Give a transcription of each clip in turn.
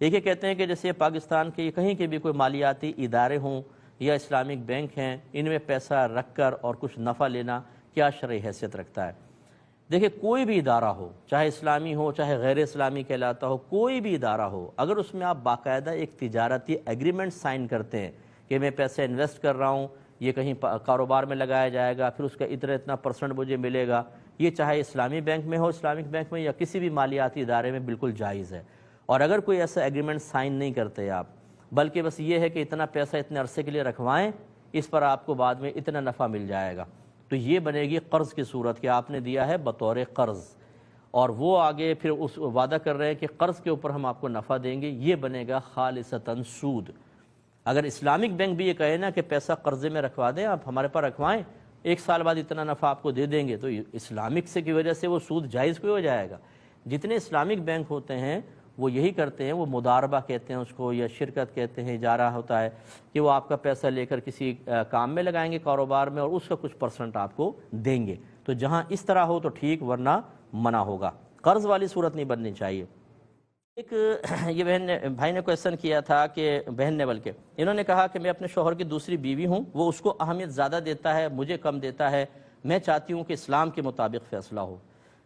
ایک یہ کہتے ہیں کہ جیسے پاکستان کے کہیں کے بھی کوئی مالیاتی ادارے ہوں یا اسلامک بینک ہیں، ان میں پیسہ رکھ کر اور کچھ نفع لینا کیا شرعی حیثیت رکھتا ہے؟ دیکھیں کوئی بھی ادارہ ہو، چاہے اسلامی ہو چاہے غیر اسلامی کہلاتا ہو، کوئی بھی ادارہ ہو، اگر اس میں آپ باقاعدہ ایک تجارتی ایگریمنٹ سائن کرتے ہیں کہ میں پیسے انویسٹ کر رہا ہوں، یہ کہیں کاروبار میں لگایا جائے گا، پھر اس کا اتنا پرسنٹ مجھے ملے گا، یہ چاہے اسلامی بینک میں ہو، اسلامک بینک میں یا کسی بھی مالیاتی ادارے میں بالکل جائز ہے۔ اور اگر کوئی ایسا ایگریمنٹ سائن نہیں کرتے آپ، بلکہ بس یہ ہے کہ اتنا پیسہ اتنے عرصے کے لیے رکھوائیں، اس پر آپ کو بعد میں اتنا نفع مل جائے گا، تو یہ بنے گی قرض کی صورت کہ آپ نے دیا ہے بطور قرض، اور وہ آگے پھر اس وعدہ کر رہے ہیں کہ قرض کے اوپر ہم آپ کو نفع دیں گے، یہ بنے گا خالصتاً سود۔ اگر اسلامک بینک بھی یہ کہے نا کہ پیسہ قرضے میں رکھوا دیں، آپ ہمارے پاس رکھوائیں، 1 سال بعد اتنا نفع آپ کو دے دیں گے، تو اسلامک سے کی وجہ سے وہ سود جائز کوئی ہو جائے گا۔ جتنے اسلامک بینک ہوتے ہیں وہ یہی کرتے ہیں، وہ مضاربہ کہتے ہیں اس کو، یا شرکت کہتے ہیں، اجارہ ہوتا ہے کہ وہ آپ کا پیسہ لے کر کسی کام میں لگائیں گے کاروبار میں، اور اس کا کچھ پرسنٹ آپ کو دیں گے۔ تو جہاں اس طرح ہو تو ٹھیک، ورنہ منع ہوگا، قرض والی صورت نہیں بننی چاہیے۔ ایک یہ بھائی نے کویسچن کیا تھا کہ بہن نے، بلکہ انہوں نے کہا کہ میں اپنے شوہر کی دوسری بیوی ہوں، وہ اس کو اہمیت زیادہ دیتا ہے، مجھے کم دیتا ہے، میں چاہتی ہوں کہ اسلام کے مطابق فیصلہ ہو۔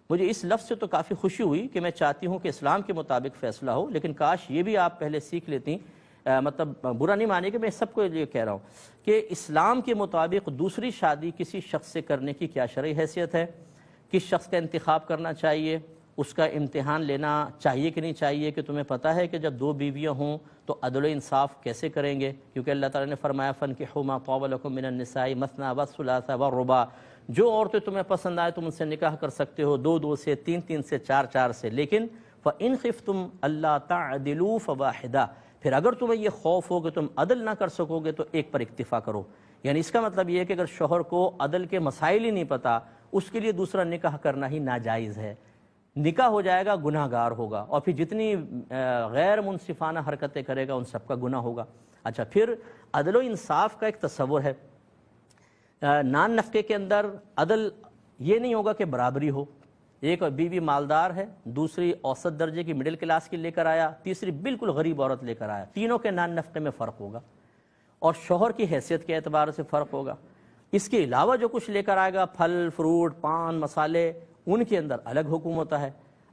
مجھے اس لفظ سے تو کافی خوشی ہوئی کہ میں چاہتی ہوں کہ اسلام کے مطابق فیصلہ ہو، لیکن کاش یہ بھی آپ پہلے سیکھ لیتی، مطلب برا نہیں مانے کہ میں سب کو یہ کہہ رہا ہوں کہ اسلام کے مطابق دوسری شادی کسی شخص سے کرنے کی کیا شرعی حیثیت ہے، کس شخص کا انتخاب کرنا چاہیے، اس کا امتحان لینا چاہیے کہ نہیں چاہیے، کہ تمہیں پتہ ہے کہ جب 2 بیویاں ہوں تو عدل و انصاف کیسے کریں گے، کیونکہ اللہ تعالیٰ نے فرمایا فَانكِحُوا مَا طَابَ لَكُم مِّنَ النِّسَاءِ مَثْنَىٰ وَثُلَاثَ وَالرُّبَاعَ، جو عورتیں تمہیں پسند آئے تم ان سے نکاح کر سکتے ہو، 2 سے، 3 سے، 4 سے، لیکن فَإِنْ خِفْتُمْ أَلَّا تَعْدِلُوا فَوَاحِدَةً، پھر اگر تمہیں یہ خوف ہو کہ تم عدل نہ کر سکو گے تو ایک پر اکتفا کرو۔ یعنی اس کا مطلب یہ ہے کہ اگر شوہر کو عدل کے مسائل ہی نہیں پتہ، اس کے لیے دوسرا نکاح کرنا ہی ناجائز ہے، نکاح ہو جائے گا، گناہ گار ہوگا، اور پھر جتنی غیر منصفانہ حرکتیں کرے گا ان سب کا گناہ ہوگا۔ اچھا، پھر عدل و انصاف کا ایک تصور ہے، نان نفقے کے اندر عدل یہ نہیں ہوگا کہ برابری ہو، ایک بیوی مالدار ہے، دوسری اوسط درجے کی مڈل کلاس کی لے کر آیا، تیسری بالکل غریب عورت لے کر آیا، تینوں کے نان نفقے میں فرق ہوگا، اور شوہر کی حیثیت کے اعتبار سے فرق ہوگا۔ اس کے علاوہ جو کچھ لے کر آئے گا، پھل فروٹ پان مسالے، ان کے اندر الگ حکم ہوتا ہے۔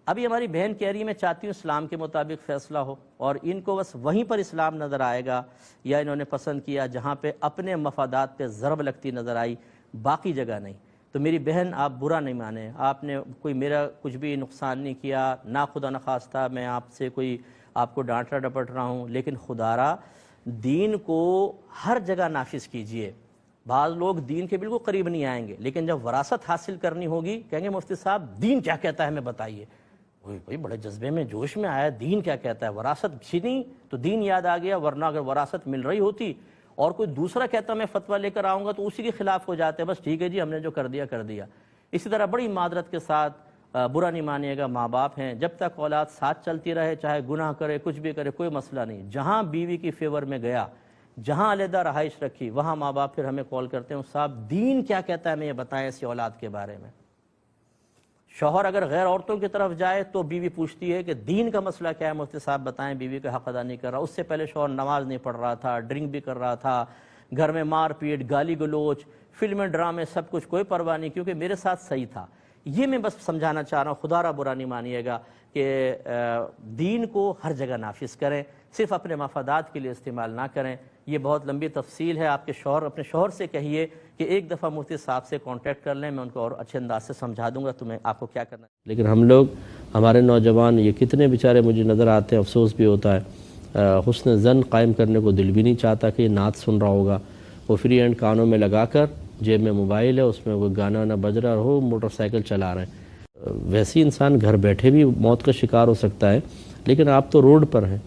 ابھی ہماری بہن کہہ رہی ہے میں چاہتی ہوں اسلام کے مطابق فیصلہ ہو، اور ان کو بس وہیں پر اسلام نظر آئے گا، یا انہوں نے پسند کیا جہاں پہ اپنے مفادات پہ ضرب لگتی نظر آئی، باقی جگہ نہیں۔ تو میری بہن آپ برا نہیں مانیں، آپ نے کوئی میرا کچھ بھی نقصان نہیں کیا، نہ خدا نخواستہ میں آپ سے کوئی آپ کو ڈانٹ رہا ڈپٹ رہا ہوں، لیکن خدا را دین کو ہر جگہ نافذ کیجئے۔ بعض لوگ دین کے بالکل قریب نہیں آئیں گے، لیکن جب وراثت حاصل کرنی ہوگی کہیں گے مفتی صاحب دین کیا کہتا ہے ہمیں بتائیے، بھائی بڑے جذبے میں جوش میں آیا، دین کیا کہتا ہے، وراثت چھینی تو دین یاد آ گیا، ورنہ اگر وراثت مل رہی ہوتی اور کوئی دوسرا کہتا میں فتویٰ لے کر آؤں گا تو اسی کے خلاف ہو جاتے ہیں، بس ٹھیک ہے جی ہم نے جو کر دیا کر دیا۔ اسی طرح بڑی معذرت کے ساتھ برا نہیں مانیے گا، ماں باپ ہیں، جب تک اولاد ساتھ چلتی رہے، چاہے گناہ کرے کچھ بھی کرے کوئی مسئلہ نہیں، جہاں بیوی کی فیور میں گیا، جہاں علیحدہ رہائش رکھی، وہاں ماں باپ پھر ہمیں کال کرتے ہیں صاحب دین کیا کہتا ہے ہمیں یہ بتائیں ایسی اولاد کے بارے میں۔ شوہر اگر غیر عورتوں کی طرف جائے تو بیوی پوچھتی ہے کہ دین کا مسئلہ کیا ہے مفتی صاحب بتائیں، بیوی کا حق ادا نہیں کر رہا، اس سے پہلے شوہر نماز نہیں پڑھ رہا تھا، ڈرنک بھی کر رہا تھا، گھر میں مار پیٹ گالی گلوچ فلمیں ڈرامے سب کچھ، کوئی پرواہ نہیں کیونکہ میرے ساتھ صحیح تھا۔ یہ میں بس سمجھانا چاہ رہا ہوں، خدا را برا نہیں مانیے گا کہ دین کو ہر جگہ نافذ کریں، صرف اپنے مفادات کے لیے استعمال نہ کریں۔ یہ بہت لمبی تفصیل ہے، آپ کے شوہر اپنے شوہر سے کہیے کہ ایک دفعہ مفتی صاحب سے کانٹیکٹ کر لیں، میں ان کو اور اچھے انداز سے سمجھا دوں گا تمہیں آپ کو کیا کرنا ہے۔ لیکن ہم لوگ ہمارے نوجوان یہ کتنے بیچارے مجھے نظر آتے ہیں، افسوس بھی ہوتا ہے، حسن ظن قائم کرنے کو دل بھی نہیں چاہتا کہ یہ نعت سن رہا ہوگا، وہ فری ہینڈ کانوں میں لگا کر، جیب میں موبائل ہے اس میں وہ گانا نہ بج رہا ہو، موٹر سائیکل چلا رہے ہیں۔ ویسے انسان گھر بیٹھے بھی موت کا شکار ہو سکتا ہے، لیکن آپ تو روڈ پر ہیں،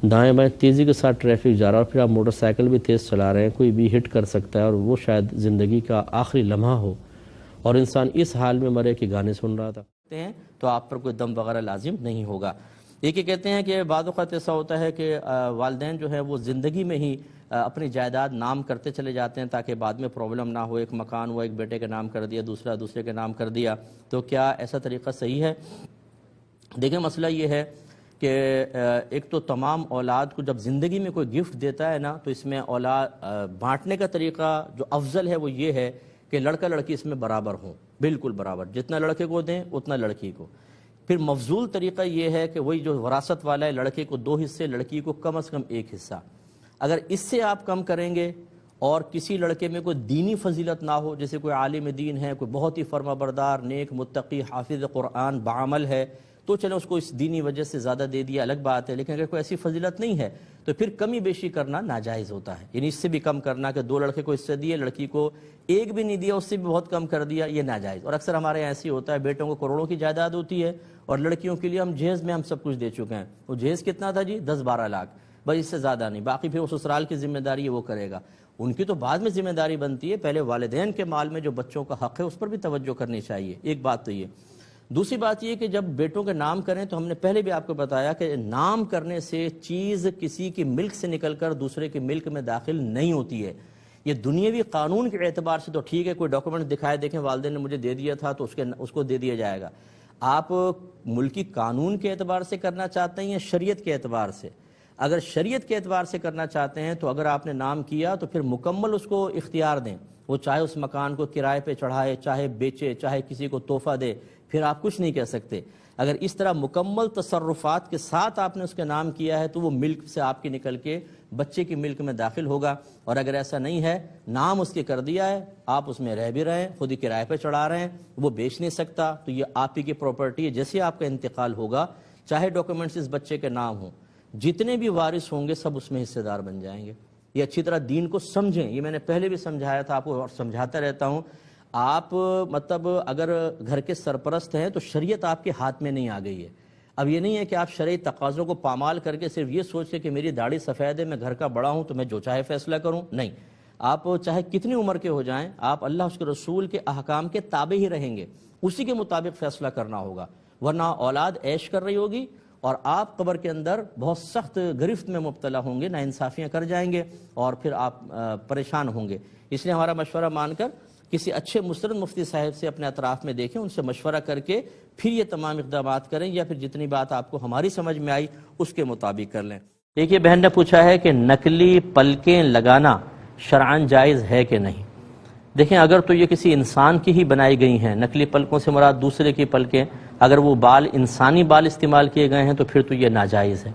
دائیں بائیں تیزی کے ساتھ ٹریفک جا رہا ہے اور پھر آپ موٹر سائیکل بھی تیز چلا رہے ہیں، کوئی بھی ہٹ کر سکتا ہے اور وہ شاید زندگی کا آخری لمحہ ہو اور انسان اس حال میں مرے کہ گانے سن رہا تھا تو آپ پر کوئی دم وغیرہ لازم نہیں ہوگا۔ ایک یہ کہتے ہیں کہ بعض اوقات ایسا ہوتا ہے کہ والدین جو ہے وہ زندگی میں ہی اپنی جائیداد نام کرتے چلے جاتے ہیں تاکہ بعد میں پرابلم نہ ہو، ایک مکان ہوا ایک بیٹے کے نام کر دیا، دوسرا دوسرے کے نام کر دیا، تو کیا ایسا طریقہ صحیح ہے؟ دیکھیں مسئلہ یہ ہے کہ ایک تو تمام اولاد کو جب زندگی میں کوئی گفٹ دیتا ہے نا تو اس میں اولاد بانٹنے کا طریقہ جو افضل ہے وہ یہ ہے کہ لڑکا لڑکی اس میں برابر ہوں، بالکل برابر، جتنا لڑکے کو دیں اتنا لڑکی کو۔ پھر مفضول طریقہ یہ ہے کہ وہی جو وراثت والا ہے، لڑکے کو 2 حصے، لڑکی کو کم از کم 1 حصہ۔ اگر اس سے آپ کم کریں گے اور کسی لڑکے میں کوئی دینی فضیلت نہ ہو، جیسے کوئی عالم دین ہے، کوئی بہت ہی فرما بردار، نیک، متقی، حافظ قرآن، بعمل ہے، تو چلو اس کو اس دینی وجہ سے زیادہ دے دیا، الگ بات ہے۔ لیکن اگر کوئی ایسی فضیلت نہیں ہے تو پھر کمی بیشی کرنا ناجائز ہوتا ہے، یعنی اس سے بھی کم کرنا کہ 2 لڑکے کو اس سے دیے، لڑکی کو 1 بھی نہیں دیا، اس سے بھی بہت کم کر دیا، یہ ناجائز۔ اور اکثر ہمارے یہاں ایسی ہوتا ہے، بیٹوں کو کروڑوں کی جائیداد ہوتی ہے اور لڑکیوں کے لیے ہم جہیز میں ہم سب کچھ دے چکے ہیں۔ وہ جہیز کتنا تھا جی؟ 10-12 لاکھ، بس اس سے زیادہ نہیں، باقی پھر وہ سسرال کی ذمہ داری ہے وہ کرے گا۔ ان کی تو بعد میں ذمہ داری بنتی ہے، پہلے والدین کے مال میں جو بچوں کا حق ہے اس پر بھی توجہ کرنی چاہیے، ایک بات تو یہ۔ دوسری بات یہ کہ جب بیٹوں کے نام کریں تو ہم نے پہلے بھی آپ کو بتایا کہ نام کرنے سے چیز کسی کی ملک سے نکل کر دوسرے کے ملک میں داخل نہیں ہوتی ہے۔ یہ دنیاوی قانون کے اعتبار سے تو ٹھیک ہے، کوئی ڈاکومنٹ دکھائے، دیکھیں والدین نے مجھے دے دیا تھا تو اس کو دے دیا جائے گا۔ آپ ملکی قانون کے اعتبار سے کرنا چاہتے ہیں یا شریعت کے اعتبار سے؟ اگر شریعت کے اعتبار سے کرنا چاہتے ہیں تو اگر آپ نے نام کیا تو پھر مکمل اس کو اختیار دیں، وہ چاہے اس مکان کو کرائے پہ چڑھائے، چاہے بیچے، چاہے کسی کو تحفہ دے، پھر آپ کچھ نہیں کہہ سکتے۔ اگر اس طرح مکمل تصرفات کے ساتھ آپ نے اس کے نام کیا ہے تو وہ ملک سے آپ کی نکل کے بچے کی ملک میں داخل ہوگا، اور اگر ایسا نہیں ہے، نام اس کے کر دیا ہے، آپ اس میں رہ بھی رہے ہیں، خود ہی کرائے پہ چڑھا رہے ہیں، وہ بیچ نہیں سکتا، تو یہ آپ ہی کی پراپرٹی ہے۔ جیسے آپ کا انتقال ہوگا، چاہے ڈاکومنٹس اس بچے کے نام ہوں، جتنے بھی وارث ہوں گے سب اس میں حصے دار بن جائیں گے۔ یہ اچھی طرح دین کو سمجھیں، یہ میں نے پہلے بھی سمجھایا تھا آپ کو اور سمجھاتا رہتا ہوں۔ آپ مطلب اگر گھر کے سرپرست ہیں تو شریعت آپ کے ہاتھ میں نہیں آ گئی ہے۔ اب یہ نہیں ہے کہ آپ شرعی تقاضوں کو پامال کر کے صرف یہ سوچ کے کہ میری داڑھی سفید ہے، میں گھر کا بڑا ہوں تو میں جو چاہے فیصلہ کروں، نہیں۔ آپ چاہے کتنی عمر کے ہو جائیں، آپ اللہ اس کے رسول کے احکام کے تابع ہی رہیں گے، اسی کے مطابق فیصلہ کرنا ہوگا، ورنہ اولاد عیش کر رہی ہوگی اور آپ قبر کے اندر بہت سخت گرفت میں مبتلا ہوں گے، ناانصافیاں کر جائیں گے اور پھر آپ پریشان ہوں گے۔ اس لیے ہمارا مشورہ مان کر کسی اچھے مستند مفتی صاحب سے اپنے اطراف میں دیکھیں، ان سے مشورہ کر کے پھر یہ تمام اقدامات کریں، یا پھر جتنی بات آپ کو ہماری سمجھ میں آئی اس کے مطابق کر لیں۔ ایک یہ بہن نے پوچھا ہے کہ نقلی پلکیں لگانا شرعاً جائز ہے کہ نہیں؟ دیکھیں، اگر تو یہ کسی انسان کی ہی بنائی گئی ہیں، نقلی پلکوں سے مراد دوسرے کی پلکیں، اگر وہ بال انسانی بال استعمال کیے گئے ہیں تو پھر تو یہ ناجائز ہے،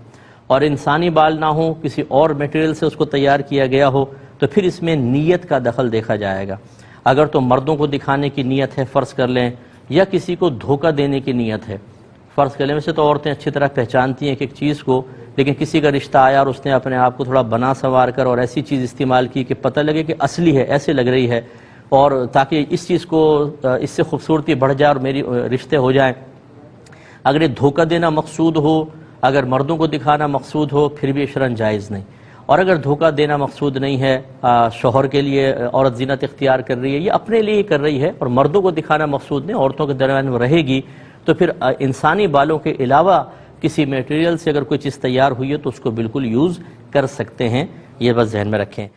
اور انسانی بال نہ ہو، کسی اور میٹیریل سے اس کو تیار کیا گیا ہو تو پھر اس میں نیت کا دخل دیکھا جائے گا۔ اگر تو مردوں کو دکھانے کی نیت ہے فرض کر لیں، یا کسی کو دھوکہ دینے کی نیت ہے فرض کر لیں، ویسے تو عورتیں اچھی طرح پہچانتی ہیں کہ ایک چیز کو، لیکن کسی کا رشتہ آیا اور اس نے اپنے آپ کو تھوڑا بنا سنوار کر اور ایسی چیز استعمال کی کہ پتہ لگے کہ اصلی ہے، ایسے لگ رہی ہے، اور تاکہ اس چیز کو اس سے خوبصورتی بڑھ جائے اور میری رشتے ہو جائیں۔ اگر یہ دھوکہ دینا مقصود ہو، اگر مردوں کو دکھانا مقصود ہو، پھر بھی شرعاً جائز نہیں۔ اور اگر دھوکہ دینا مقصود نہیں ہے، شوہر کے لیے عورت زینت اختیار کر رہی ہے، یہ اپنے لیے کر رہی ہے اور مردوں کو دکھانا مقصود نہیں، عورتوں کے درمیان وہ رہے گی، تو پھر انسانی بالوں کے علاوہ کسی میٹیریل سے اگر کوئی چیز تیار ہوئی ہے تو اس کو بالکل یوز کر سکتے ہیں، یہ بس ذہن میں رکھیں۔